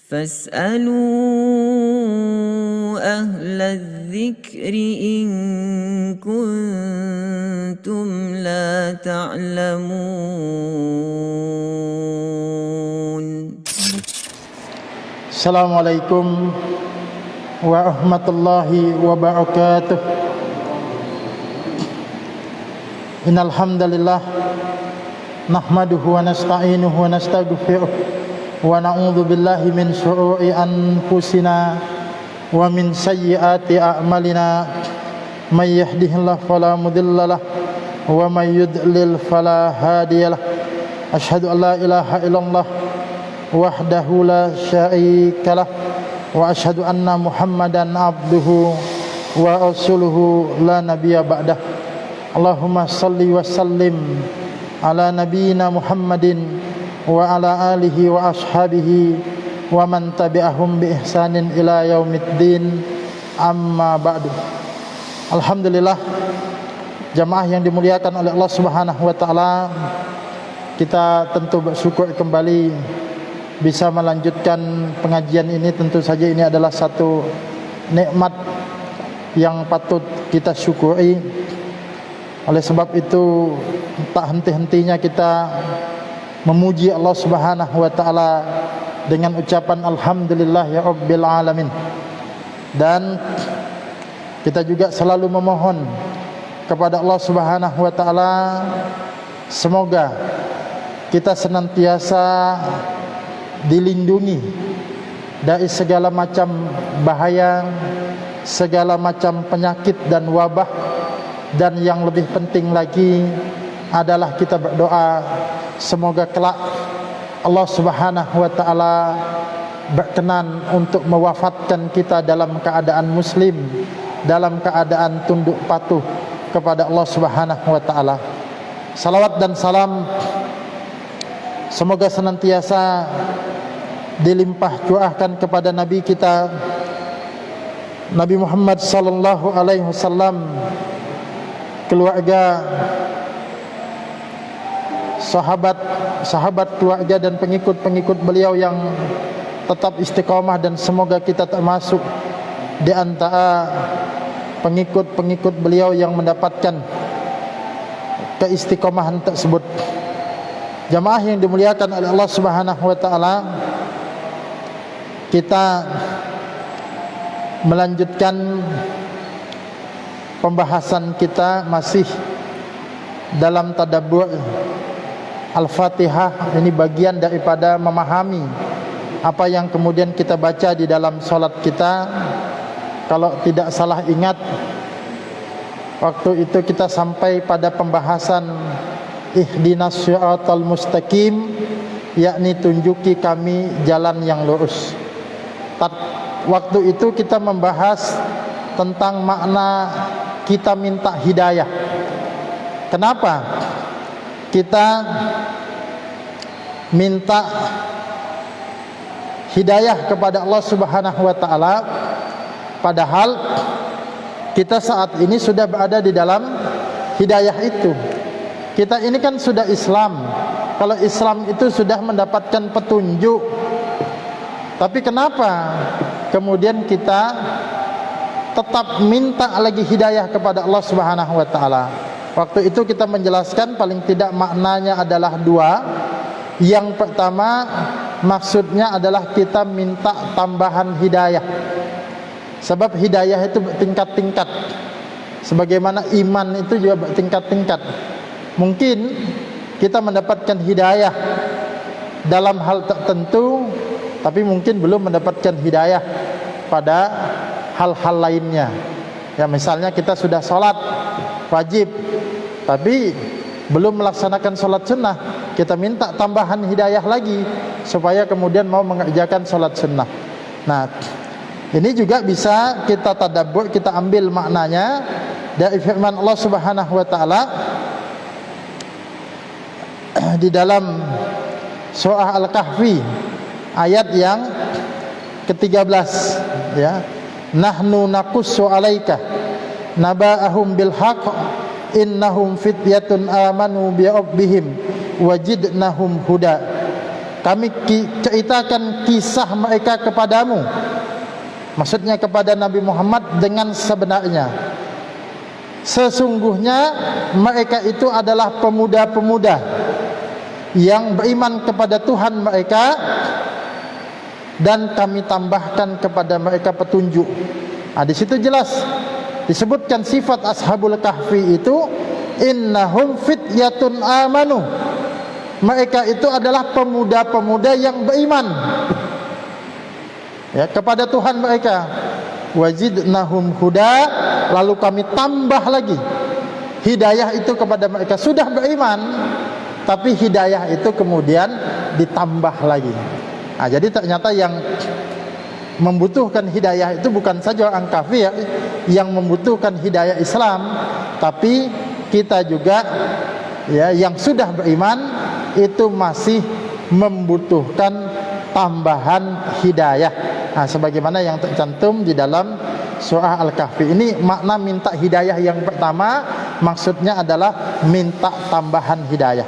فاسألوا أهل الذكر إن كنتم لا تعلمون. Assalamualaikum warahmatullahi wabarakatuh. Innal hamdalillah nahmaduhu wa nasta'inuhu wa nastaghfiruh wa na'udzu billahi min syururi anfusina wa min sayyiati a'malina. May yahdihillahu fala mudhillalah wa may yudlil fala hadiyalah. Asyhadu an la ilaha illallah wahdahu la syarikalah wa asyhadu anna Muhammadan abduhu wa rasuluhu la nabiyya ba'dah. Allahumma salli wa sallim ala nabiyyina Muhammadin wa ala alihi wa ashabihi wa man tabi'ahum bi ihsanin ila yaumiddin, amma ba'du. Alhamdulillah, jamaah yang dimuliakan oleh Allah Subhanahu wa taala, kita tentu bersyukur kembali bisa melanjutkan pengajian ini. Tentu saja ini adalah satu nikmat yang patut kita syukuri. Oleh sebab itu tak henti-hentinya kita memuji Allah Subhanahu wa taala dengan ucapan alhamdulillah ya rabbil alamin. Dan kita juga selalu memohon kepada Allah Subhanahu wa taala semoga kita senantiasa dilindungi dari segala macam bahaya, segala macam penyakit dan wabah. Dan yang lebih penting lagi adalah kita berdoa semoga kelak Allah Subhanahu wa taala berkenan untuk mewafatkan kita dalam keadaan muslim, dalam keadaan tunduk patuh kepada Allah Subhanahu wa taala. Salawat dan salam semoga senantiasa dilimpah curahkan kepada Nabi kita Nabi Muhammad sallallahu alaihi wasallam, keluarga, sahabat keluarga dan pengikut-pengikut beliau yang tetap istiqamah, dan semoga kita termasuk di antara pengikut-pengikut beliau yang mendapatkan keistiqomahan tersebut. Jamaah yang dimuliakan oleh Allah Subhanahu wa taala, kita melanjutkan pembahasan kita masih dalam tadabbur Al-Fatihah. Ini bagian daripada memahami apa yang kemudian kita baca di dalam solat kita. Kalau tidak salah ingat, waktu itu kita sampai pada pembahasan ihdinas siratal mustaqim, yakni tunjuki kami jalan yang lurus. Waktu itu kita membahas tentang makna kita minta hidayah. Kenapa kita minta hidayah kepada Allah Subhanahu wa taala, padahal kita saat ini sudah berada di dalam hidayah itu. Kita ini kan sudah Islam. Kalau Islam itu sudah mendapatkan petunjuk, tapi kenapa kemudian kita tetap minta lagi hidayah kepada Allah Subhanahu wa taala? Waktu itu kita menjelaskan paling tidak maknanya adalah dua. Yang pertama, maksudnya adalah kita minta tambahan hidayah. Sebab hidayah itu bertingkat-tingkat. Sebagaimana iman itu juga bertingkat-tingkat. Mungkin kita mendapatkan hidayah dalam hal tertentu, tapi mungkin belum mendapatkan hidayah pada hal-hal lainnya. Ya, misalnya kita sudah sholat wajib, tapi belum melaksanakan sholat sunnah. Kita minta tambahan hidayah lagi supaya kemudian mau mengerjakan sholat sunnah. Nah, ini juga bisa kita tadabbur, kita ambil maknanya dari firman Allah Subhanahu wa taala di dalam surah Al-Kahfi ayat yang ke-13, ya. Nahnu naqussu 'alaika naba'ahum bil haqq innahum fityatun amanu bi rabbihim wajidnahum huda. kami ceritakan kisah mereka kepadamu, maksudnya kepada Nabi Muhammad, dengan sebenarnya. Sesungguhnya mereka itu adalah pemuda-pemuda yang beriman kepada Tuhan mereka, dan kami tambahkan kepada mereka petunjuk. Di situ jelas disebutkan sifat ashabul kahfi itu, innahum fityatun amanu. Mereka itu adalah pemuda-pemuda yang beriman ya kepada Tuhan mereka. Wazidnahum huda, lalu kami tambah lagi hidayah itu kepada mereka. Sudah beriman, tapi hidayah itu kemudian ditambah lagi. Jadi ternyata yang membutuhkan hidayah itu bukan saja orang kafir yang membutuhkan hidayah Islam, tapi kita juga ya yang sudah beriman itu masih membutuhkan tambahan hidayah. Sebagaimana yang tercantum di dalam surah Al-Kahfi ini, makna minta hidayah yang pertama maksudnya adalah minta tambahan hidayah.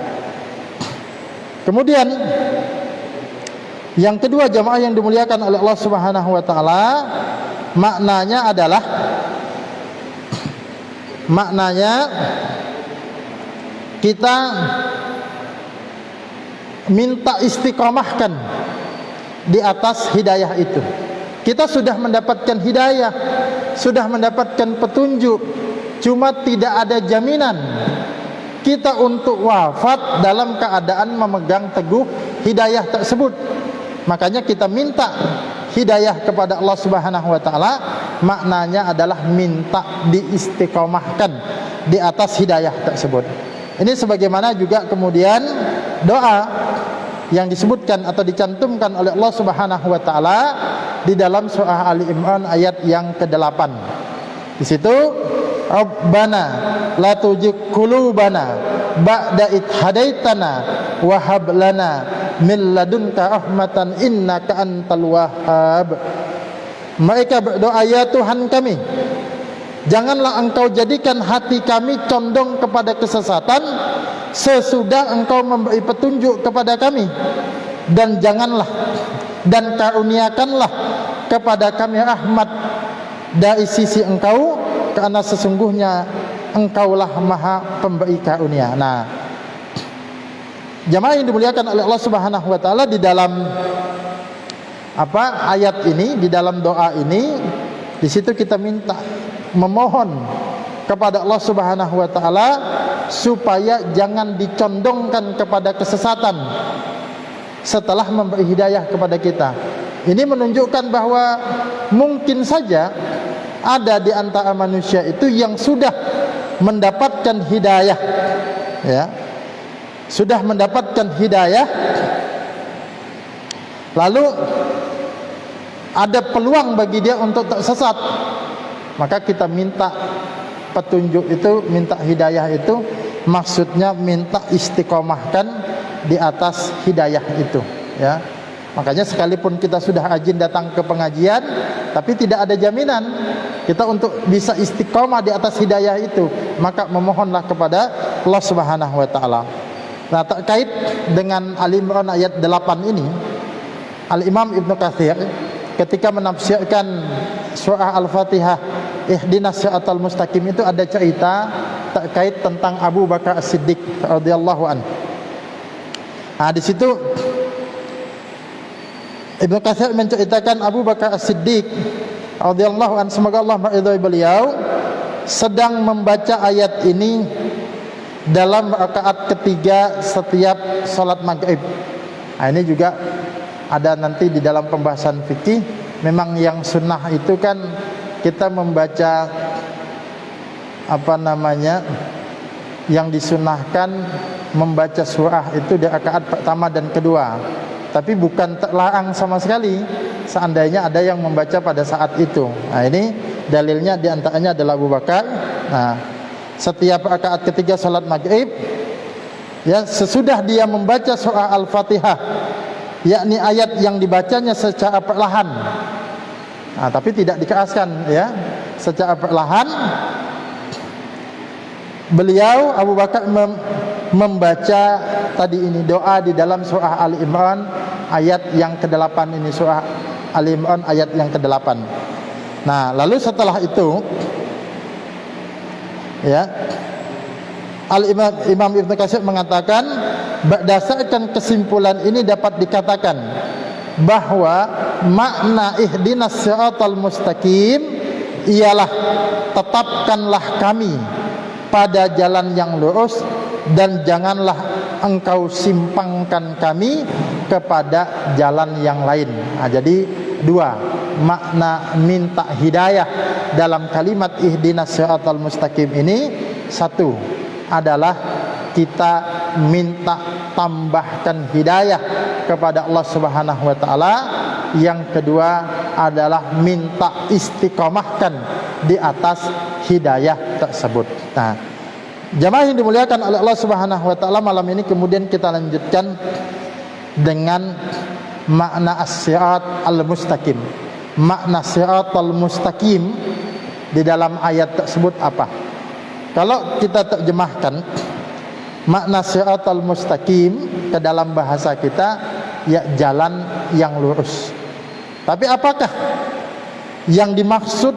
Kemudian yang kedua, jamaah yang dimuliakan oleh Allah Subhanahu wa taala, maknanya kita minta istiqomahkan di atas hidayah itu. Kita sudah mendapatkan hidayah, sudah mendapatkan petunjuk, cuma tidak ada jaminan kita untuk wafat dalam keadaan memegang teguh hidayah tersebut. Makanya kita minta hidayah kepada Allah Subhanahu wa taala, maknanya adalah minta diistiqomahkan di atas hidayah tersebut. Ini sebagaimana juga kemudian doa yang disebutkan atau dicantumkan oleh Allah Subhanahu wa taala di dalam surah Ali Imran ayat yang ke-8. Di situ, Rabbana la tuzigh qulubana ba'da id hadaitana wa hab lana min ladunka rahmatan innaka antal wahhab. Mereka berdoa, ya Tuhan kami, janganlah Engkau jadikan hati kami condong kepada kesesatan sesudah Engkau memberi petunjuk kepada kami, dan janganlah dan karuniakanlah kepada kami rahmat dari sisi Engkau, karena sesungguhnya Engkaulah Maha Pemberi karunia. Nah, jamaah yang dimuliakan oleh Allah Subhanahu wa taala, di dalam ayat ini, di dalam doa ini, di situ kita minta memohon kepada Allah Subhanahu wa taala supaya jangan dicondongkan kepada kesesatan setelah memberi hidayah kepada kita. Ini menunjukkan bahwa mungkin saja ada di antara manusia itu yang sudah mendapatkan hidayah, ya, sudah mendapatkan hidayah, lalu ada peluang bagi dia untuk tersesat. Maka kita minta petunjuk itu, minta hidayah itu, maksudnya minta istiqomahkan di atas hidayah itu, ya. Makanya sekalipun kita sudah rajin datang ke pengajian, tapi tidak ada jaminan kita untuk bisa istiqomah di atas hidayah itu, maka memohonlah kepada Allah Subhanahu wa taala. Nah, terkait dengan Ali Imran ayat 8 ini, Al-Imam Ibnu Katsir ketika menafsirkan surah Al-Fatihah Ihdinas Siratal Mustaqim itu ada cerita terkait tentang Abu Bakar As-Siddiq radhiyallahu anhu. Nah, di situ Ibnu Katsir menceritakan Abu Bakar As-Siddiq radhiyallahu anhu, semoga Allah meridhai beliau, sedang membaca ayat ini dalam rakaat ketiga setiap salat maghrib. Nah, ini juga ada nanti di dalam pembahasan fikih. Memang yang sunnah itu kan kita membaca yang disunnahkan membaca surah itu di rakaat pertama dan kedua. Tapi bukan terlarang sama sekali seandainya ada yang membaca pada saat itu. Nah, ini dalilnya diantaranya adalah Abu Bakar. Nah, setiap rakaat ketiga salat maghrib, ya, sesudah dia membaca surah Al-Fatihah, yakni ayat yang dibacanya secara perlahan, tapi tidak dikeraskan, ya, secara perlahan, beliau Abu Bakar membaca tadi ini doa di dalam surah Ali Imran, ayat yang ke-8 ini, surah Ali Imran ayat yang ke-8. Nah, lalu setelah itu ya, Imam Ibnu Katsir mengatakan, berdasarkan kesimpulan ini dapat dikatakan bahwa makna ihdinas siratal mustaqim ialah tetapkanlah kami pada jalan yang lurus dan janganlah engkau simpangkan kami kepada jalan yang lain. Nah, jadi dua makna minta hidayah dalam kalimat ihdinas siratal mustaqim ini. Satu adalah kita minta tambahkan hidayah kepada Allah Subhanahu wa taala. Yang kedua adalah minta istiqomahkan di atas hidayah tersebut. Nah, jamaah yang dimuliakan oleh Allah Subhanahu wa taala, malam ini kemudian kita lanjutkan dengan makna as-sirat al-mustaqim. Makna sirat al-mustaqim di dalam ayat tersebut apa? Kalau kita terjemahkan makna sirat al-mustaqim ke dalam bahasa kita, ya jalan yang lurus. Tapi apakah yang dimaksud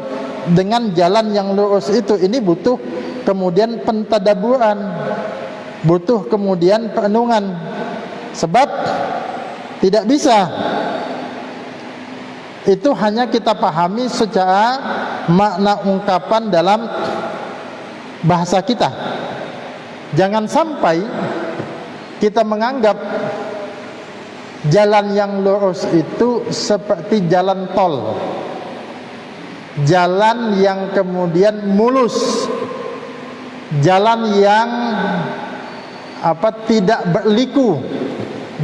dengan jalan yang lurus itu? Ini butuh kemudian pentadaburan, butuh kemudian perenungan. Sebab tidak bisa itu hanya kita pahami secara makna ungkapan dalam bahasa kita. Jangan sampai kita menganggap jalan yang lurus itu seperti jalan tol, jalan yang kemudian mulus, jalan yang tidak berliku,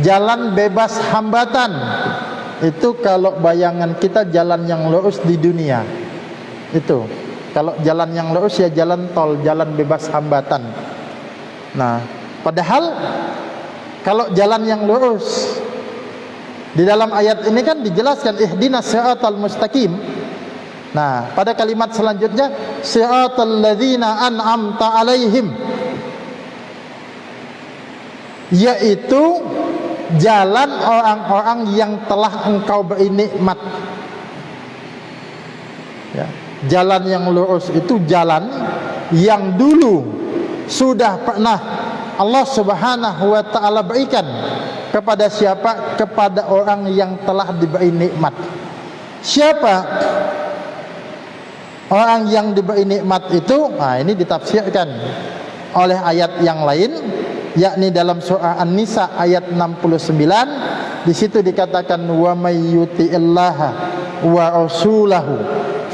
jalan bebas hambatan. Itu kalau bayangan kita jalan yang lurus di dunia. Itu kalau jalan yang lurus ya jalan tol, jalan bebas hambatan. Nah, padahal kalau jalan yang lurus di dalam ayat ini kan dijelaskan ihdinas siratal mustaqim. Nah, pada kalimat selanjutnya siratal ladzina an'amta alaihim, yaitu jalan orang-orang yang telah engkau beri nikmat. Ya, jalan yang lurus itu jalan yang dulu sudah pernah Allah Subhanahu wa taala berikan kepada siapa? Kepada orang yang telah diberi nikmat. Siapa orang yang diberi nikmat itu? Nah, ini ditafsirkan oleh ayat yang lain, yakni dalam surah An-Nisa ayat 69. Di situ dikatakan wa may yuti'illaha wa rasulahu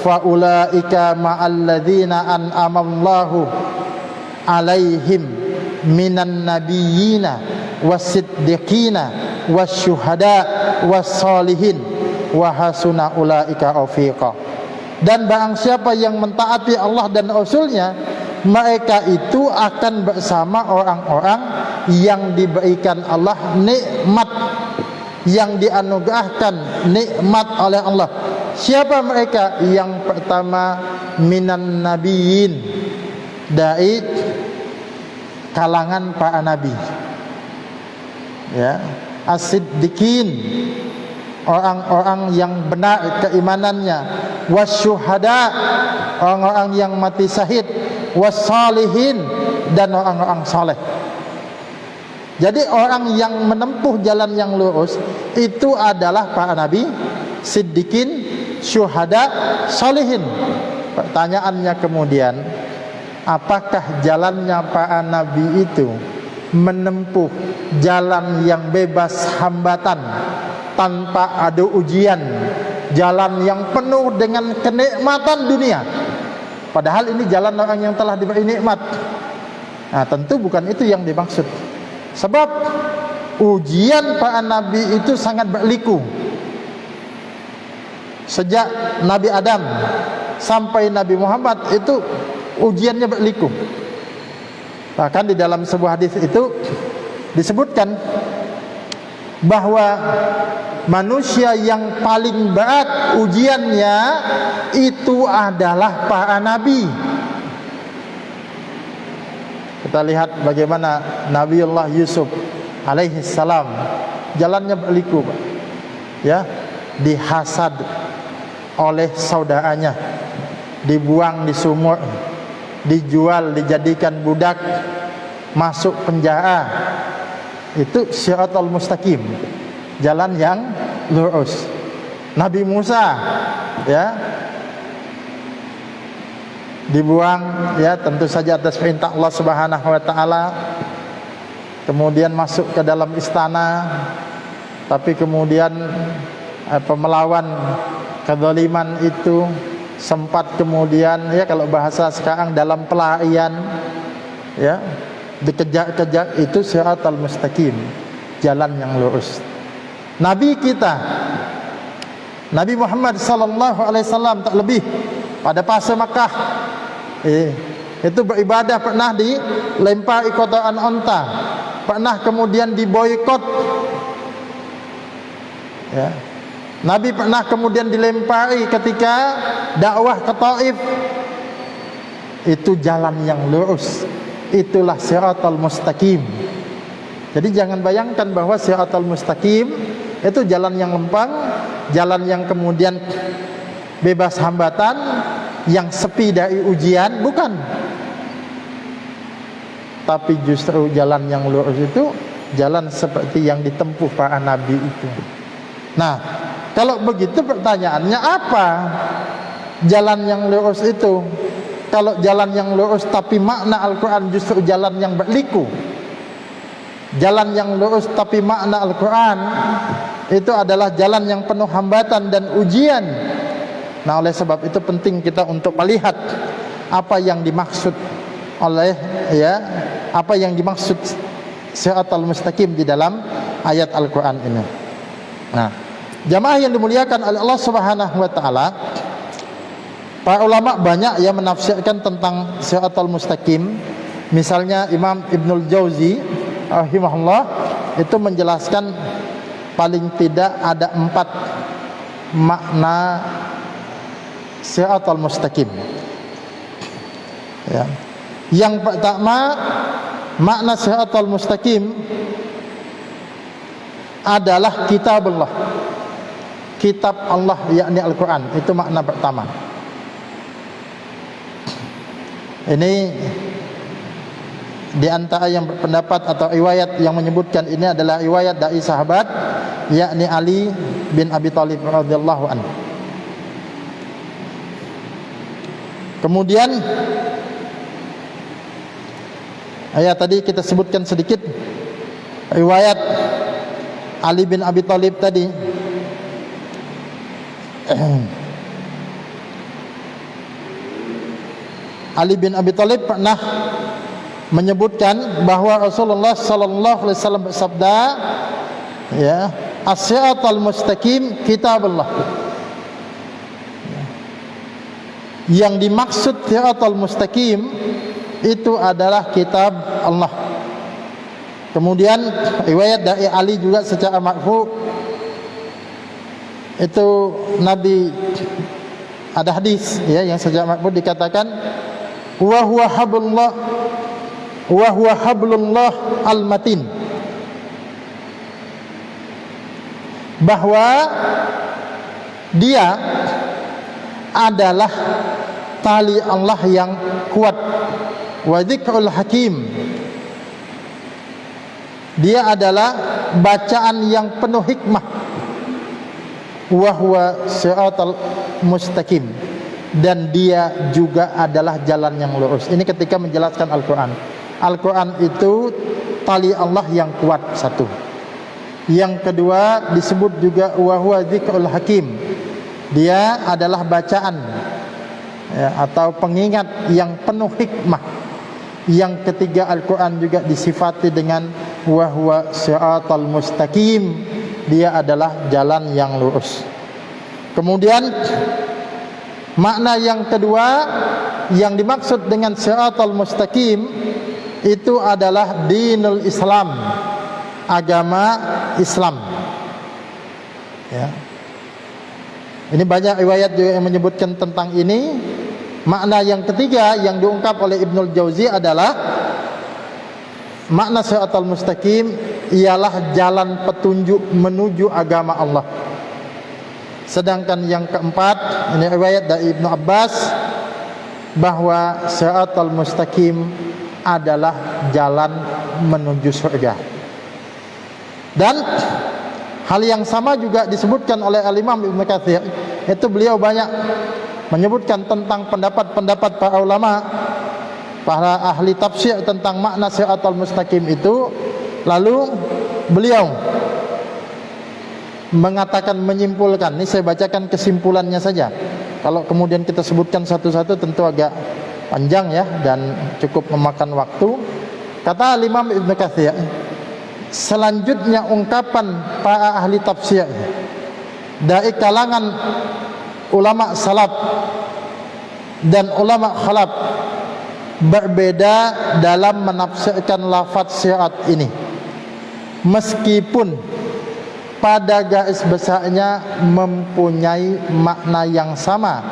fa ulaika ma'al ladzina an'amallahu alaihim minan nabiyyina wasiddiqina wasyuhada wassalihin wa hasuna ulaika rafiqa. Dan barang siapa yang mentaati Allah dan Rasulnya, mereka itu akan bersama orang-orang yang diberikan Allah nikmat, yang dianugerahkan nikmat oleh Allah. Siapa mereka? Yang pertama minan nabiyyin, dari kalangan para nabi, ya, as-siddiqin, orang-orang yang benar keimanannya, wasyuhada, orang-orang yang mati syahid, wassalihin, dan orang-orang saleh. Jadi orang yang menempuh jalan yang lurus itu adalah para nabi, siddiqin, syuhada, salihin. Pertanyaannya kemudian, apakah jalannya para nabi itu menempuh jalan yang bebas hambatan, tanpa ada ujian, jalan yang penuh dengan kenikmatan dunia? Padahal ini jalan orang yang telah diberi nikmat. Nah, tentu bukan itu yang dimaksud. Sebab ujian para nabi itu sangat berliku. Sejak Nabi Adam sampai Nabi Muhammad itu ujiannya berliku. Bahkan di dalam sebuah hadis itu disebutkan bahwa manusia yang paling berat ujiannya itu adalah para nabi. Kita lihat bagaimana Nabiullah Yusuf alaihi salam jalannya berliku, Pak. Ya, dihasad oleh saudaranya, dibuang di sumur, dijual, dijadikan budak, masuk penjara. Itu Shiratal Mustaqim, jalan yang lurus. Nabi Musa, ya, dibuang, ya, tentu saja atas perintah Allah Subhanahu wa taala. Kemudian masuk ke dalam istana, tapi kemudian melawan kezaliman itu, sempat kemudian, ya, kalau bahasa sekarang dalam pelarian, ya, dikejar-kejar. Itu Shiratal Mustaqim, jalan yang lurus. Nabi kita, Nabi Muhammad sallallahu alaihi wasallam, tak lebih pada fase Makkah, itu beribadah pernah dilempari kotoran onta, pernah kemudian diboikot, ya. Nabi pernah kemudian dilempari ketika dakwah ke Taif. Itu jalan yang lurus, itulah Shiratal Mustaqim. Jadi jangan bayangkan bahwa Shiratal Mustaqim itu jalan yang lempang, jalan yang kemudian bebas hambatan, yang sepi dari ujian, bukan. Tapi justru jalan yang lurus itu jalan seperti yang ditempuh para nabi itu. Nah, kalau begitu pertanyaannya, apa jalan yang lurus itu? Kalau jalan yang lurus tapi makna Al-Quran justru jalan yang berliku. Jalan yang lurus tapi makna Al-Quran itu adalah jalan yang penuh hambatan dan ujian. Nah, oleh sebab itu penting kita untuk melihat apa yang dimaksud oleh, ya, apa yang dimaksud Shiratal Mustaqim di dalam ayat Al-Quran ini. Nah, jamaah yang dimuliakan oleh Allah Subhanahu wa taala, para ulama banyak yang menafsirkan tentang Shiratal Mustaqim. Misalnya Imam Ibnul Jauzi rahimahullah itu menjelaskan paling tidak ada 4 makna Shiratal Mustaqim, ya. Yang pertama, makna Shiratal Mustaqim adalah kitabullah, kitab Allah, yakni Al-Quran. Itu makna pertama. Ini di antara yang berpendapat atau riwayat yang menyebutkan ini adalah riwayat dari sahabat, yakni Ali bin Abi Thalib radhiyallahu anhu. Kemudian ayat tadi kita sebutkan sedikit riwayat Ali bin Abi Thalib tadi. Ali bin Abi Thalib pernah menyebutkan bahwa Rasulullah sallallahu alaihi wasallam bersabda, ya, as-Shiratal Mustaqim kitabullah. Yang dimaksud Shiratal Mustaqim itu adalah kitab Allah. Kemudian riwayat dari Ali juga secara marfu, itu Nabi, ada hadis, ya, yang secara marfu dikatakan wa huwa hablullah wa huwa hablullah al-matin, bahwa dia adalah tali Allah yang kuat, wa dzikrul hakim, dia adalah bacaan yang penuh hikmah, wa huwa Shiratal Mustaqim, dan dia juga adalah jalan yang lurus. Ini ketika menjelaskan Al-Quran. Al-Quran itu tali Allah yang kuat, satu. Yang kedua disebut juga wa huwa dzikrul hakim, dia adalah bacaan, ya, atau pengingat yang penuh hikmah. Yang ketiga, Al-Quran juga disifati dengan wa huwa Shiratal Mustaqim, dia adalah jalan yang lurus. Kemudian makna yang kedua yang dimaksud dengan Shiratal Mustaqim itu adalah dinul Islam, agama Islam, ya. Ini banyak riwayat juga yang menyebutkan tentang ini. Makna yang ketiga yang diungkap oleh Ibnul Jauzi adalah makna Shiratal Mustaqim ialah jalan petunjuk menuju agama Allah. Sedangkan yang keempat, ini riwayat dari Ibnu Abbas, bahwa siratal mustaqim adalah jalan menuju surga. Dan hal yang sama juga disebutkan oleh Al-Imam Ibnu Katsir. Itu beliau banyak menyebutkan tentang pendapat-pendapat para ulama, para ahli tafsir tentang makna siratal mustaqim itu. Lalu beliau mengatakan, menyimpulkan. Ini saya bacakan kesimpulannya saja. Kalau kemudian kita sebutkan satu-satu tentu agak panjang ya, dan cukup memakan waktu. Kata Imam Ibnu Katsir, selanjutnya ungkapan para ahli tafsir dari kalangan ulama salaf dan ulama khalaf berbeda dalam menafsirkan lafaz sirat ini, meskipun pada garis besarnya mempunyai makna yang sama,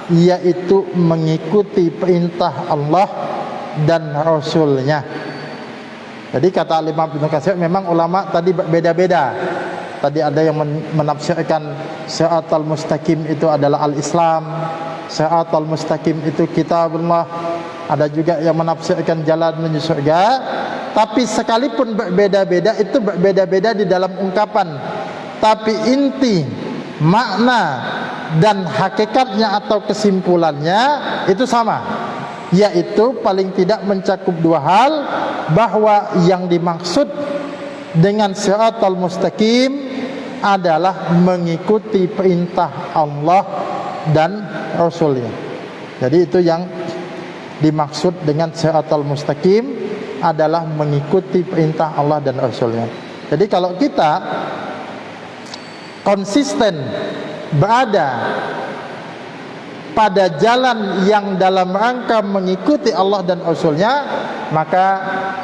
yaitu mengikuti perintah Allah dan Rasulnya. Jadi kata Imam Ibnu Katsir, memang ulama tadi berbeda-beda. Tadi ada yang menafsirkan siratal mustaqim itu adalah al-Islam, siratal mustaqim itu kitabullah. Ada juga yang menafsirkan jalan menuju surga. Tapi sekalipun berbeda-beda, itu berbeda-beda di dalam ungkapan, tapi inti, makna dan hakikatnya atau kesimpulannya itu sama, yaitu paling tidak mencakup dua hal, bahwa yang dimaksud dengan siratal mustaqim adalah mengikuti perintah Allah dan Rasulnya. Jadi itu yang dimaksud dengan siratal mustaqim, adalah mengikuti perintah Allah dan Rasulnya. Jadi kalau kita konsisten berada pada jalan yang dalam rangka mengikuti Allah dan Rasulnya, maka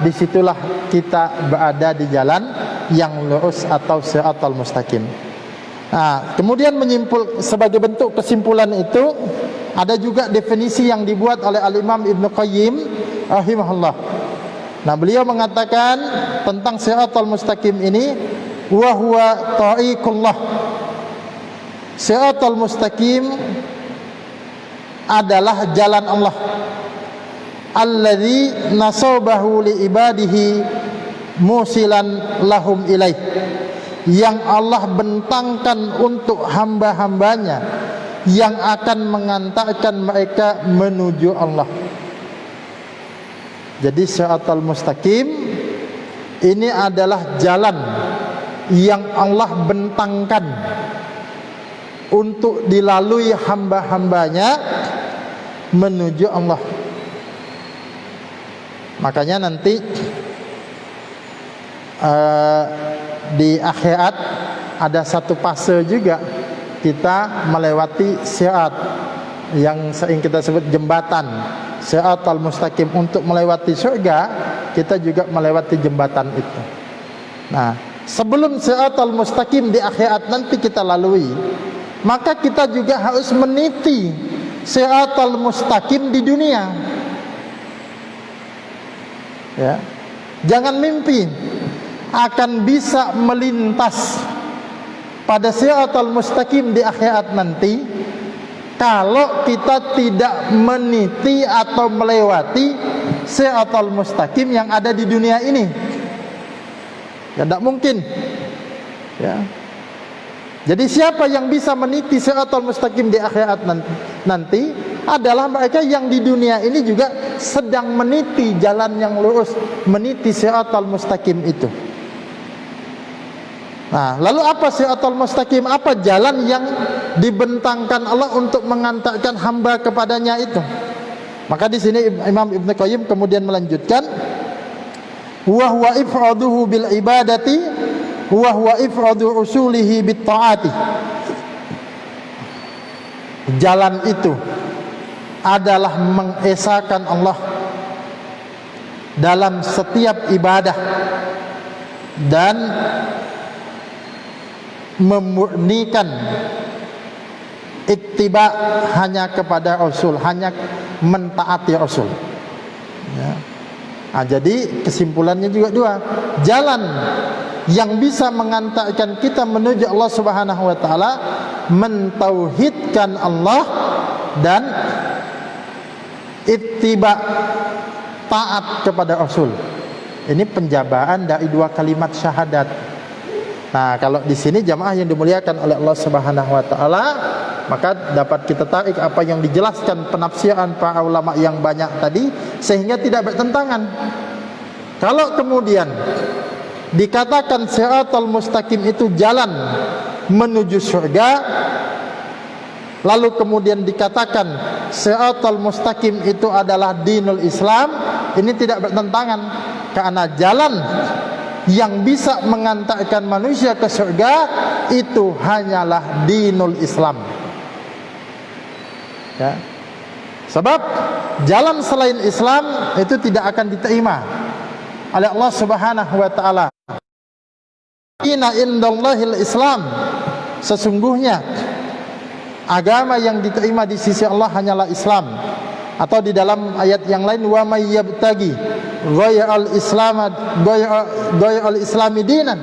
disitulah kita berada di jalan yang lurus atau siratal mustaqim. Nah, kemudian sebagai bentuk kesimpulan itu, ada juga definisi yang dibuat oleh Al-Imam Ibnu Qayyim rahimahullah. Nah, beliau mengatakan tentang siratal mustaqim ini, wa huwa tariqullah. Siratal mustaqim adalah jalan Allah, alladzi nasabahu li ibadihi musilan lahum ilaih, yang Allah bentangkan untuk hamba-hambanya, yang akan mengantarkan mereka menuju Allah. Jadi siratal mustaqim ini adalah jalan yang Allah bentangkan untuk dilalui hamba-hambanya menuju Allah. Makanya nanti di akhirat ada satu fase juga kita melewati sirat, yang sering kita sebut jembatan siratal mustaqim. Untuk melewati surga, kita juga melewati jembatan itu. Nah, sebelum siratal mustaqim di akhirat nanti kita lalui, maka kita juga harus meniti siratal mustaqim di dunia. Ya, jangan mimpi akan bisa melintas pada siratal mustaqim di akhirat nanti kalau kita tidak meniti atau melewati siratal mustaqim yang ada di dunia ini. Ya, tidak mungkin. Ya. Jadi siapa yang bisa meniti siratal mustaqim di akhirat nanti adalah mereka yang di dunia ini juga sedang meniti jalan yang lurus, meniti siratal mustaqim itu. Nah, lalu apa siratal mustaqim? Apa jalan yang dibentangkan Allah untuk mengantarkan hamba kepadanya itu? Maka di sini Imam Ibnu Qayyim kemudian melanjutkan, wa huwa ifraduhu bil ibadati wa huwa ifradu usulihi bit taati. Jalan itu adalah mengesahkan Allah dalam setiap ibadah dan memurnikan ittiba hanya kepada Rasul, hanya mentaati Rasul. Ya. Jadi kesimpulannya juga dua. Jalan yang bisa mengantarkan kita menuju Allah Subhanahu wa taala, mentauhidkan Allah dan ittiba, taat kepada Rasul. Ini penjabaran dari dua kalimat syahadat. Nah, kalau di sini jamaah yang dimuliakan oleh Allah Subhanahu wa taala, maka dapat kita tarik apa yang dijelaskan penafsiran para ulama yang banyak tadi, sehingga tidak bertentangan. Kalau kemudian dikatakan siratal mustaqim itu jalan menuju surga, lalu kemudian dikatakan siratal mustaqim itu adalah dinul Islam, ini tidak bertentangan, karena jalan yang bisa mengantarkan manusia ke surga itu hanyalah dinul Islam. Ya. Sebab jalan selain Islam itu tidak akan diterima oleh Allah Subhanahu wa taala. Inna indallahil Islam, sesungguhnya agama yang diterima di sisi Allah hanyalah Islam. Atau di dalam ayat yang lain, wa may yabtagi ghayral islami dinan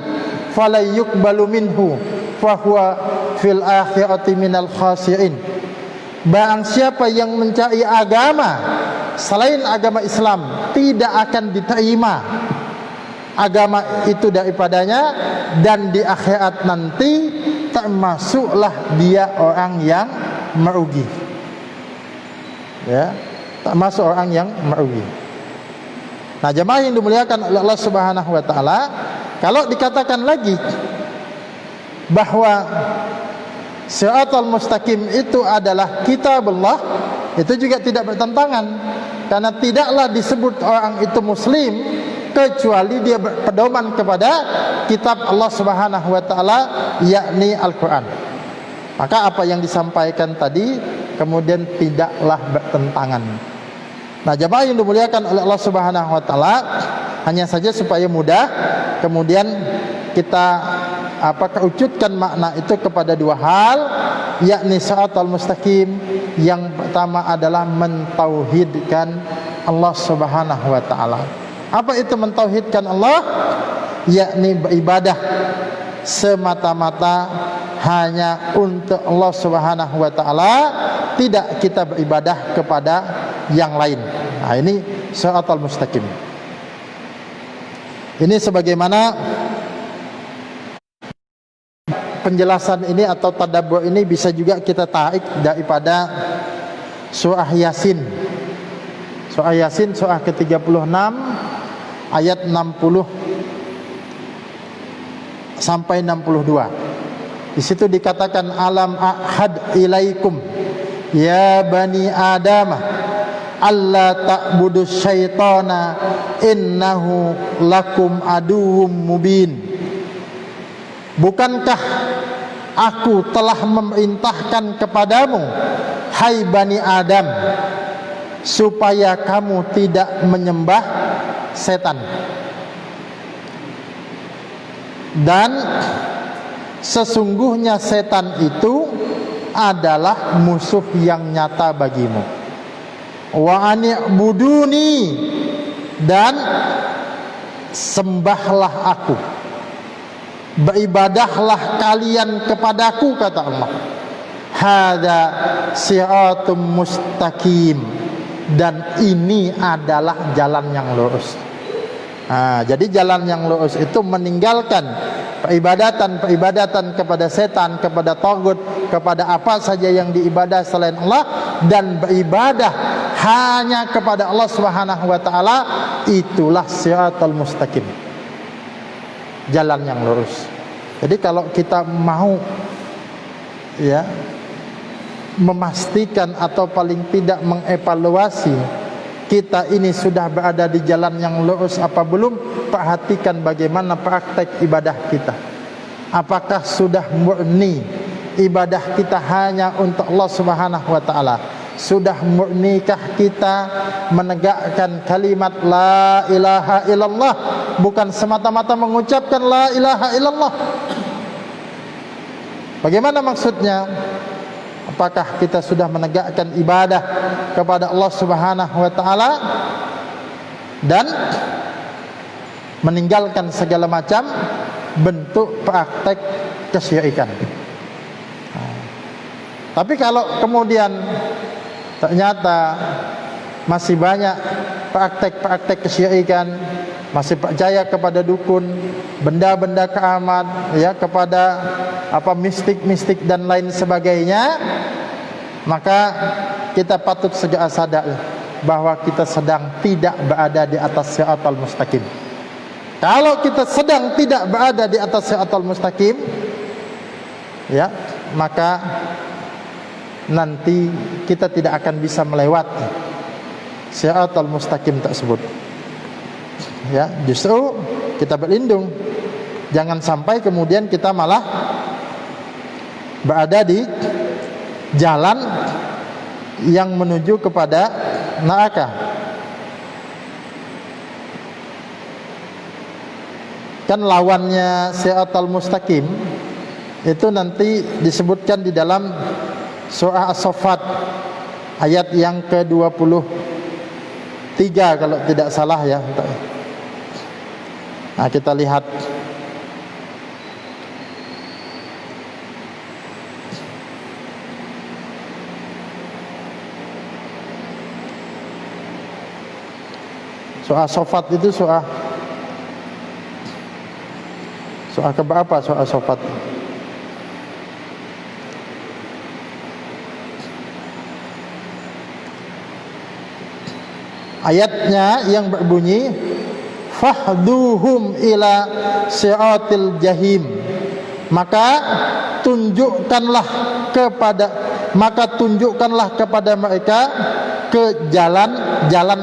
fala yuqbalu minhu fa huwa fil akhirati minal khasirin. Barang siapa yang mencari agama selain agama Islam, tidak akan diterima agama itu daripadanya, dan di akhirat nanti termasuklah dia orang yang merugi. Ya, termasuk orang yang merugi. Nah, jemaah yang dimuliakan oleh Allah Subhanahu wa taala, kalau dikatakan lagi bahwa siratal mustaqim itu adalah kitabullah, itu juga tidak bertentangan, karena tidaklah disebut orang itu muslim kecuali dia berpedoman kepada kitab Allah Subhanahu wa taala, yakni Al-Qur'an. Maka apa yang disampaikan tadi kemudian tidaklah bertentangan. Nah, jemaah yang dimuliakan oleh Allah Subhanahu wa taala, hanya saja supaya mudah kemudian kita kerucutkan makna itu kepada dua hal, yakni siratal mustaqim. Yang pertama adalah mentauhidkan Allah Subhanahu wa taala. Apa itu mentauhidkan Allah? Yakni beribadah semata-mata hanya untuk Allah Subhanahu wa taala, tidak kita beribadah kepada yang lain. Nah, ini siratal mustaqim. Ini sebagaimana penjelasan ini atau tadabbur ini bisa juga kita tarik daripada surah Yasin. Surah Yasin surah ke-36 ayat 60 sampai 62. Di situ dikatakan alam ahad ilaikum ya bani Adam alla ta'budu syaitana innahu lakum aduwwum mubin. Bukankah aku telah memerintahkan kepadamu, hai bani Adam, supaya kamu tidak menyembah setan, dan sesungguhnya setan itu adalah musuh yang nyata bagimu. Wa ani'buduni, dan sembahlah aku, beribadahlah kalian kepadaku, kata Allah. Hada siratum mustaqim, dan ini adalah jalan yang lurus. Nah, jadi jalan yang lurus itu meninggalkan peribadatan kepada setan, kepada tagut, kepada apa saja yang diibadah selain Allah, dan beribadah hanya kepada Allah Subhanahu wa taala. Itulah siratal mustaqim, jalan yang lurus. Jadi kalau kita mau memastikan atau paling tidak mengevaluasi kita ini sudah berada di jalan yang lurus apa belum, perhatikan bagaimana praktek ibadah kita. Apakah sudah murni ibadah kita hanya untuk Allah Subhanahu wa taala? Sudah murnikah kita menegakkan kalimat la ilaha illallah, bukan semata-mata mengucapkan la ilaha illallah? Bagaimana maksudnya? Apakah kita sudah menegakkan ibadah kepada Allah Subhanahu wa taala? dan meninggalkan segala macam bentuk praktek kesyirikan. Tapi kalau kemudian ternyata masih banyak praktek-praktek kesyirikan, masih percaya kepada dukun, benda-benda keramat, ya, kepada mistik-mistik dan lain sebagainya, maka kita patut segera sadar bahwa kita sedang tidak berada di atas siratal mustaqim. Kalau kita sedang tidak berada di atas siratal mustaqim, ya, maka nanti kita tidak akan bisa melewati siratal mustaqim tersebut. Ya, justru kita berlindung jangan sampai kemudian kita malah berada di jalan yang menuju kepada neraka. Kan lawannya siratal mustaqim itu nanti disebutkan di dalam surah As-Saffat ayat yang ke-23 kalau tidak salah, ya. Nah, kita lihat surah As-Saffat itu surah keberapa surah As-Saffat? Ayatnya yang berbunyi fahduhum ila siratil jahim, maka tunjukkanlah kepada mereka ke jalan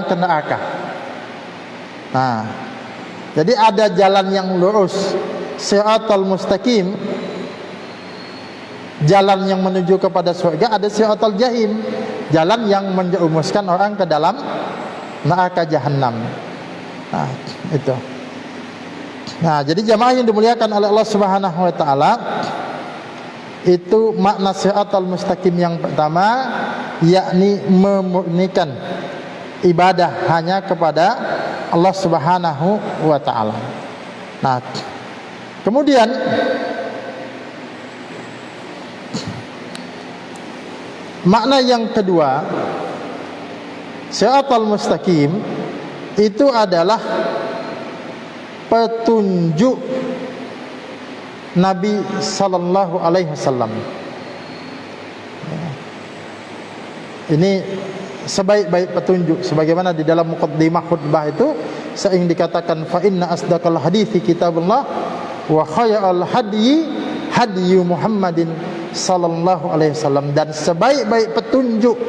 ke neraka. Nah, jadi ada jalan yang lurus, siratal mustaqim, jalan yang menuju kepada surga, ada siratal jahim, jalan yang menjerumuskan orang ke dalam neraka jahanam. Nah, itu. Nah, jadi jamaah yang dimuliakan oleh Allah Subhanahu wa taala, itu makna siratal mustaqim yang pertama, yakni memurnikan ibadah hanya kepada Allah Subhanahu wa taala. Nah, kemudian makna yang kedua, siratal mustaqim itu adalah petunjuk Nabi sallallahu alaihi wasallam. Ini sebaik-baik petunjuk, sebagaimana di dalam muqaddimah khutbah itu sering dikatakan fa inna asdaqal hadithi kitabullah wa khairal hadyi hadyu Muhammadin sallallahu alaihi wasallam, dan sebaik-baik petunjuk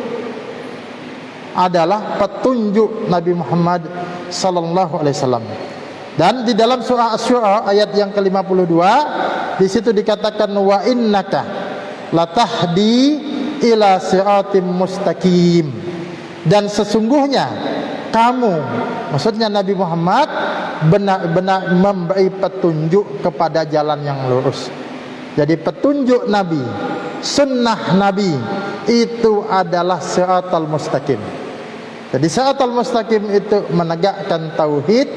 adalah petunjuk Nabi Muhammad sallallahu alaihi wasallam. Dan di dalam surah Asy-Syu'ara ayat yang ke-52 di situ dikatakan wa innaka latahdi ila siratim mustaqim, dan sesungguhnya kamu, maksudnya Nabi Muhammad, benar-benar memberi petunjuk kepada jalan yang lurus. Jadi petunjuk Nabi, sunnah Nabi itu adalah siratal mustaqim. Jadi siratal mustaqim itu menegakkan tauhid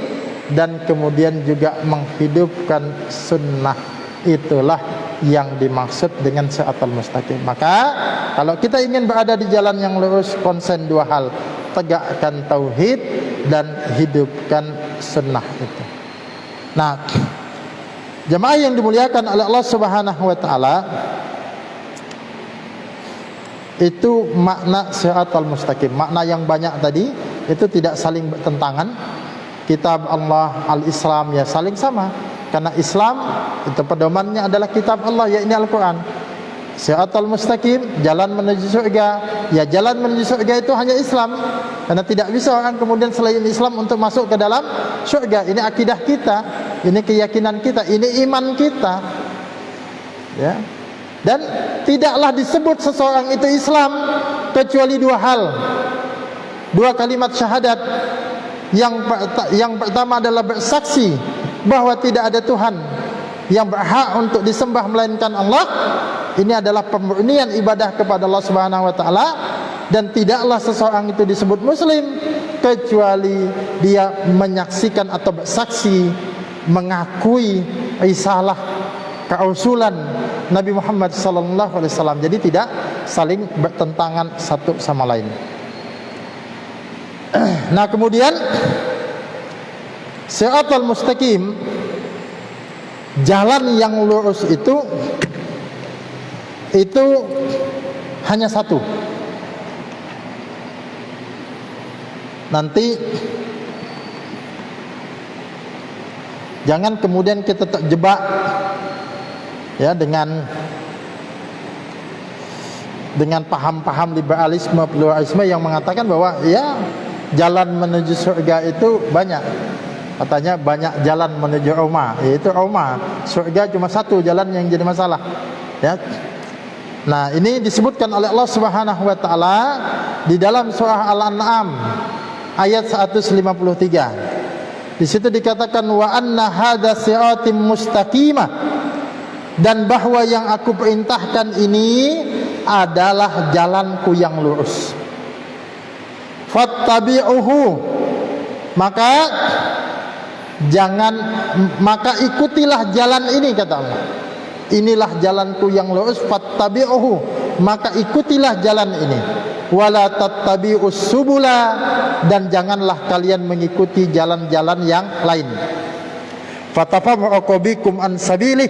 dan kemudian juga menghidupkan sunnah. Itulah yang dimaksud dengan siratal mustaqim. Maka kalau kita ingin berada di jalan yang lurus, konsen dua hal: tegakkan tauhid dan hidupkan sunnah itu. Nah, jemaah yang dimuliakan oleh Allah Subhanahu wa taala, itu makna siratal mustaqim. Makna yang banyak tadi itu tidak saling bertentangan. Kitab Allah, al-Islam, ya saling sama, karena Islam itu pedomannya adalah kitab Allah, yakni Al-Quran. Siratal mustaqim, jalan menuju surga, ya jalan menuju surga itu hanya Islam, karena tidak bisa orang kemudian selain Islam untuk masuk ke dalam surga. Ini akidah kita, ini keyakinan kita, ini iman kita, ya. Dan tidaklah disebut seseorang itu Islam kecuali dua hal, dua kalimat syahadat. Yang pertama adalah bersaksi bahwa tidak ada Tuhan yang berhak untuk disembah melainkan Allah. Ini adalah pemurnian ibadah kepada Allah Subhanahu wa taala, dan tidaklah seseorang itu disebut muslim kecuali dia menyaksikan atau bersaksi mengakui risalah keusulan Nabi Muhammad sallallahu alaihi wasallam. Jadi tidak saling bertentangan satu sama lain. Nah, kemudian Siratal mustaqim, jalan yang lurus itu hanya satu. Nanti jangan kemudian kita terjebak ya dengan paham-paham liberalisme, pluralisme yang mengatakan bahwa ya jalan menuju surga itu banyak. Katanya banyak jalan menuju Roma, yaitu Roma. Surga cuma satu jalan yang jadi masalah. Ya. Nah, ini disebutkan oleh Allah Subhanahu wa taala di dalam surah Al-An'am ayat 153. Di situ dikatakan wa anna hadza siratim mustaqimah, dan bahwa yang aku perintahkan ini adalah jalanku yang lurus. Fattabi'uhu, maka ikutilah jalan ini, kata Allah. Inilah jalanku yang lurus, fattabi'uhu, maka ikutilah jalan ini. Wala tattabi'us subula, dan janganlah kalian mengikuti jalan-jalan yang lain. Fatafarraqu bikum an sabilih,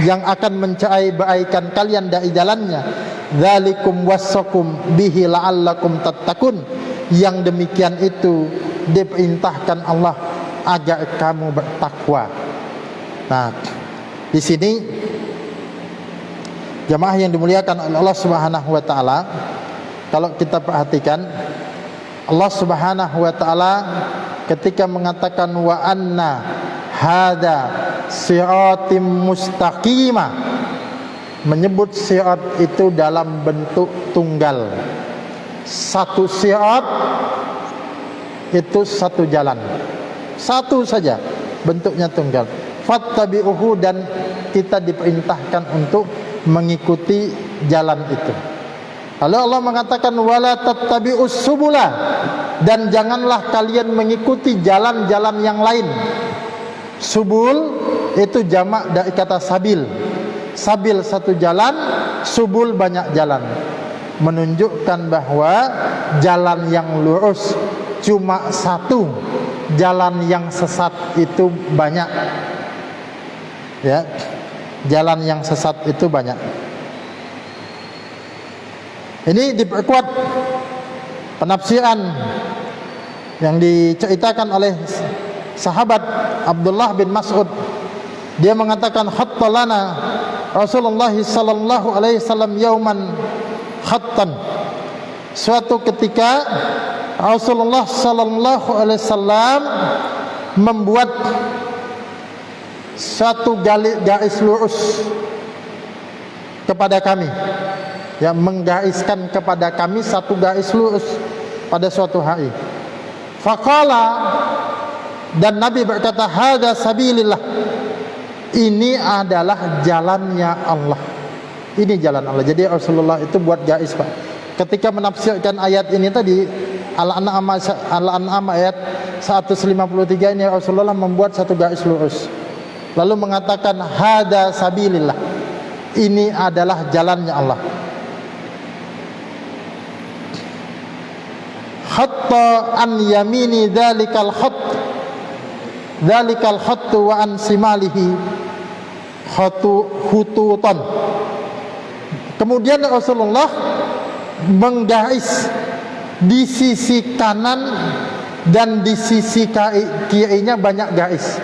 yang akan mencerai-beraikan kalian dari jalannya. Dzalikum wassakum bihi la'allakum tattaqun, yang demikian itu diperintahkan Allah agar kamu bertakwa. Nah, di sini jamaah yang dimuliakan oleh Allah Subhanahu wa taala, kalau kita perhatikan Allah Subhanahu wa taala ketika mengatakan wa anna hada siratim mustaqimah, menyebut sirat itu dalam bentuk tunggal. Satu sirat itu satu jalan, satu saja, bentuknya tunggal. Fattabi'uhu, dan kita diperintahkan untuk mengikuti jalan itu. Lalu Allah mengatakan wala tattabi'us subula, dan janganlah kalian mengikuti jalan-jalan yang lain. Subul itu jamak dari kata sabil. Sabil satu jalan, subul banyak jalan, menunjukkan bahwa jalan yang lurus cuma satu, jalan yang sesat itu banyak. Ya, jalan yang sesat itu banyak. Ini diperkuat penafsiran yang diceritakan oleh sahabat Abdullah bin Mas'ud. Dia mengatakan khattalana Rasulullah sallallahu alaihi wasallam yauman khattan. Suatu ketika Rasulullah sallallahu alaihi wasallam membuat satu garis lurus kepada kami, yang menggariskan kepada kami satu garis lurus pada suatu hari. Faqala, dan Nabi berkata, hadza sabilillah, ini adalah jalannya Allah. Ini jalan Allah. Jadi Rasulullah itu buat garis, Pak. Ketika menafsirkan ayat ini tadi Al-An'am ayat 153 ini, Rasulullah membuat satu garis lurus, lalu mengatakan hadza sabilillah, ini adalah jalannya Allah. Hatta an yamini dzalikal khatt wa an simalihi khututan. Kemudian Rasulullah menggaris di sisi kanan dan di sisi kirinya banyak garis.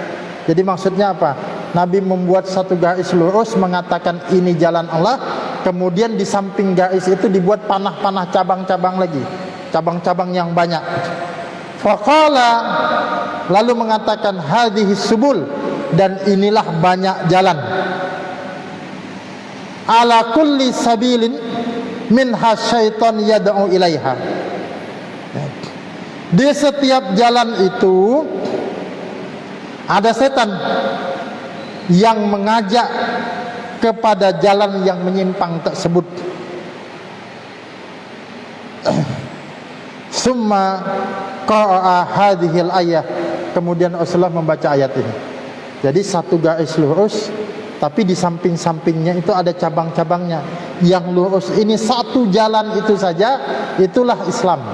Jadi maksudnya apa? Nabi membuat satu garis lurus mengatakan ini jalan Allah, kemudian di samping garis itu dibuat panah-panah cabang-cabang lagi, cabang-cabang yang banyak. Faqala, lalu mengatakan hadhihi subul, dan inilah banyak jalan. Ala kulli sabilin minha syaitan yad'u ilaiha. Di setiap jalan itu ada setan yang mengajak kepada jalan yang menyimpang tersebut. Summa qara'a hadhil ayah. Kemudian Rasulullah membaca ayat ini. Jadi satu garis lurus, tapi di samping-sampingnya itu ada cabang-cabangnya. Yang lurus ini satu jalan itu saja, itulah Islam.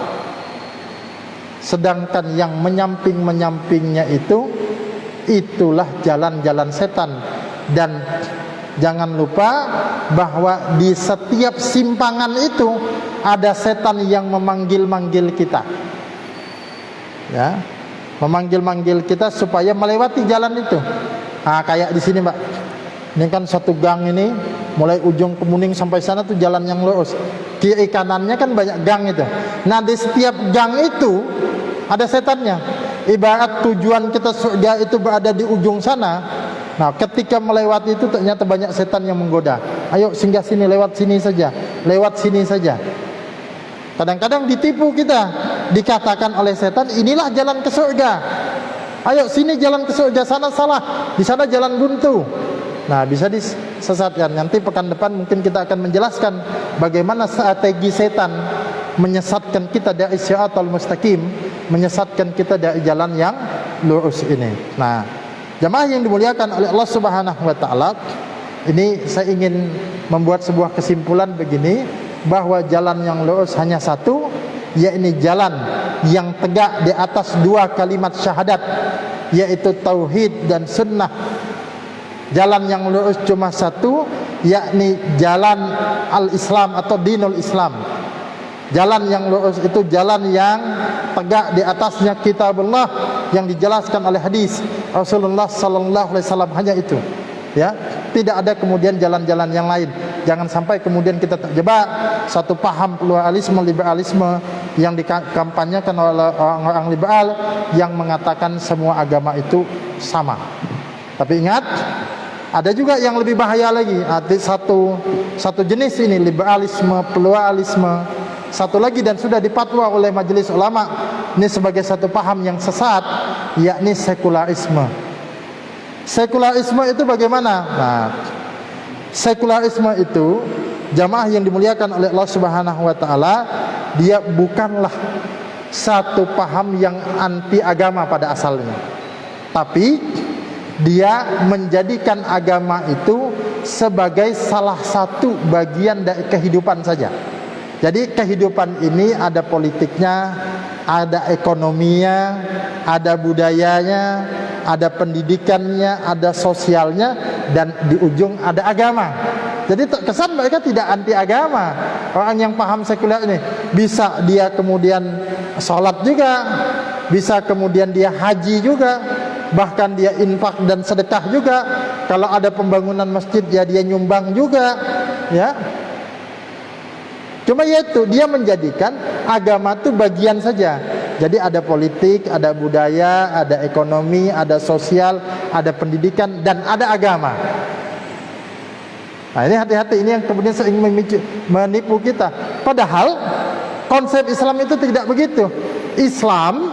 Sedangkan yang menyamping-menyampingnya itu, itulah jalan-jalan setan. Dan jangan lupa bahwa di setiap simpangan itu ada setan yang memanggil-manggil kita. Ya, memanggil-manggil kita supaya melewati jalan itu. Nah, kayak di sini, Mbak. Ini kan satu gang ini, mulai ujung Kemuning sampai sana tuh jalan yang lurus. Kiri kanannya kan banyak gang itu. Nah, di setiap gang itu ada setannya. Ibarat tujuan kita surga itu berada di ujung sana. Nah, ketika melewati itu ternyata banyak setan yang menggoda. Ayo singgah sini, lewat sini saja, lewat sini saja. Kadang-kadang ditipu kita, dikatakan oleh setan, inilah jalan ke surga. Ayo sini jalan ke surga, sana salah, di sana jalan buntu. Nah, bisa disesatkan. Nanti pekan depan mungkin kita akan menjelaskan bagaimana strategi setan menyesatkan kita dari siratal mustaqim, menyesatkan kita dari jalan yang lurus ini. Nah, jamaah yang dimuliakan oleh Allah Subhanahu wa taala, ini saya ingin membuat sebuah kesimpulan begini, bahwa jalan yang lurus hanya satu, yakni jalan yang tegak di atas dua kalimat syahadat, yaitu tauhid dan sunnah. Jalan yang lurus cuma satu, yakni jalan al-Islam atau dinul Islam. Jalan yang lurus itu jalan yang tegak di atasnya kitabullah yang dijelaskan oleh hadis Rasulullah sallallahu alaihi wasallam, hanya itu. Ya, tidak ada kemudian jalan-jalan yang lain. Jangan sampai kemudian kita terjebak satu paham pluralisme, liberalisme yang dikampanyekan oleh orang-orang liberal yang mengatakan semua agama itu sama. Tapi ingat, ada juga yang lebih bahaya lagi. Satu jenis ini liberalisme, pluralisme. Satu lagi dan sudah dipatwa oleh majelis ulama, ini sebagai satu paham yang sesat, yakni sekularisme. Sekularisme itu bagaimana? Nah, sekularisme itu, jamaah yang dimuliakan oleh Allah Subhanahu wa taala, dia bukanlah satu paham yang anti agama pada asalnya. Tapi dia menjadikan agama itu sebagai salah satu bagian dari kehidupan saja. Jadi kehidupan ini ada politiknya, ada ekonominya, ada budayanya, ada pendidikannya, ada sosialnya, dan di ujung ada agama. Jadi terkesan mereka tidak anti agama. Orang yang paham sekuler ini bisa dia kemudian sholat juga, bisa kemudian dia haji juga, bahkan dia infak dan sedekah juga. Kalau ada pembangunan masjid ya dia nyumbang juga, ya. Cuma yaitu dia menjadikan agama itu bagian saja. Jadi ada politik, ada budaya, ada ekonomi, ada sosial, ada pendidikan, dan ada agama. Nah, ini hati-hati, ini yang kemudian sering menipu kita. Padahal konsep Islam itu tidak begitu. Islam,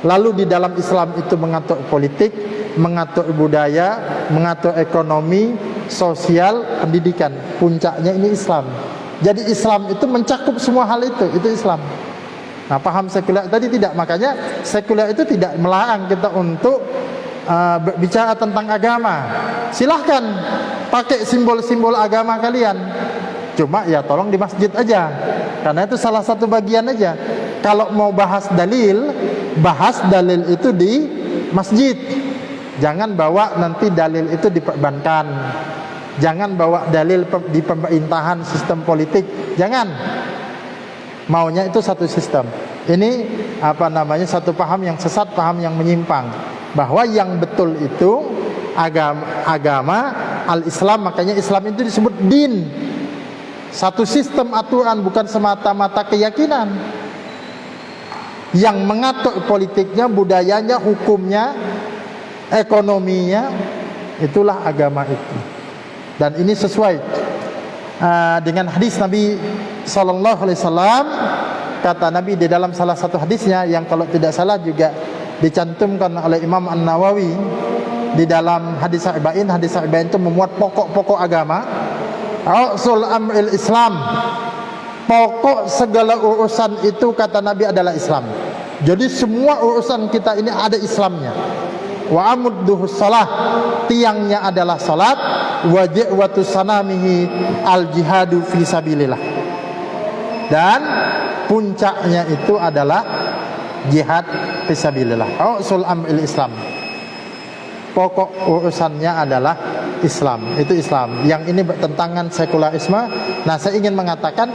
lalu di dalam Islam itu mengatur politik, mengatur budaya, mengatur ekonomi, sosial, pendidikan. Puncaknya ini Islam. Jadi Islam itu mencakup semua hal itu Islam. Nah, paham sekuler tadi tidak. Makanya sekuler itu tidak melarang kita untuk berbicara tentang agama. Silahkan pakai simbol-simbol agama kalian. Cuma ya tolong di masjid aja, karena itu salah satu bagian aja. Kalau mau bahas dalil itu di masjid. Jangan bawa nanti dalil itu diperbankan. Jangan bawa dalil di pemerintahan, sistem politik. Jangan. Maunya itu satu sistem. Ini satu paham yang sesat, paham yang menyimpang. Bahwa yang betul itu agama al-Islam, makanya Islam itu disebut din. Satu sistem aturan, bukan semata-mata keyakinan. Yang mengatur politiknya, budayanya, hukumnya, ekonominya, itulah agama itu. Dan ini sesuai dengan hadis Nabi sallallahu alaihi wasallam. Kata Nabi di dalam salah satu hadisnya, yang kalau tidak salah juga dicantumkan oleh Imam An-Nawawi di dalam hadis Arba'in. Hadis Arba'in itu memuat pokok-pokok agama. Rasul amril Islam Pokok segala urusan itu kata Nabi adalah Islam. Jadi semua urusan kita ini ada Islamnya. Wa amudduhus salah, tiangnya adalah salat. Wa ji'watu sanamihi al jihadu fi sabilillah. Dan puncaknya itu adalah jihad fi sabilillah. Usul amril Islam. Pokok urusannya adalah Islam, itu Islam. Yang ini bertentangan sekularisme. Nah, saya ingin mengatakan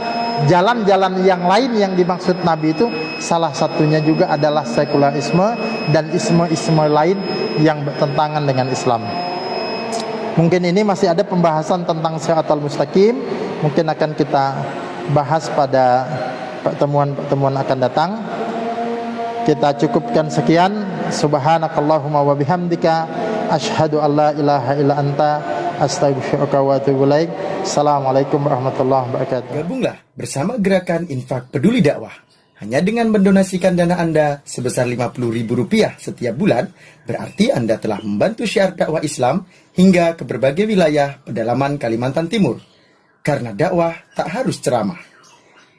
jalan-jalan yang lain yang dimaksud Nabi itu salah satunya juga adalah sekularisme dan isme-isme lain yang bertentangan dengan Islam. Mungkin ini masih ada pembahasan tentang Shiratal Mustaqim, mungkin akan kita bahas pada pertemuan-pertemuan akan datang. Kita cukupkan sekian. Subhanakallahumma wa bihamdika asyhadu an la ilaha illa anta astaghfiruka wa atubu ilaik. Assalamualaikum warahmatullahi wabarakatuh. Gabunglah bersama Gerakan Infak Peduli Dakwah. Hanya dengan mendonasikan dana Anda sebesar Rp50.000 setiap bulan, berarti Anda telah membantu syiar dakwah Islam hingga ke berbagai wilayah pedalaman Kalimantan Timur. Karena dakwah tak harus ceramah.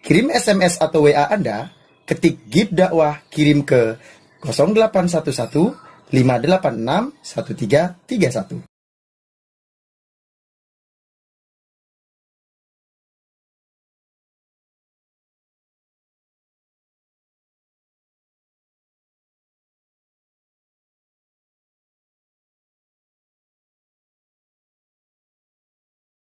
Kirim SMS atau WA Anda, ketik GIP Dakwah, kirim ke 0811 586 1331.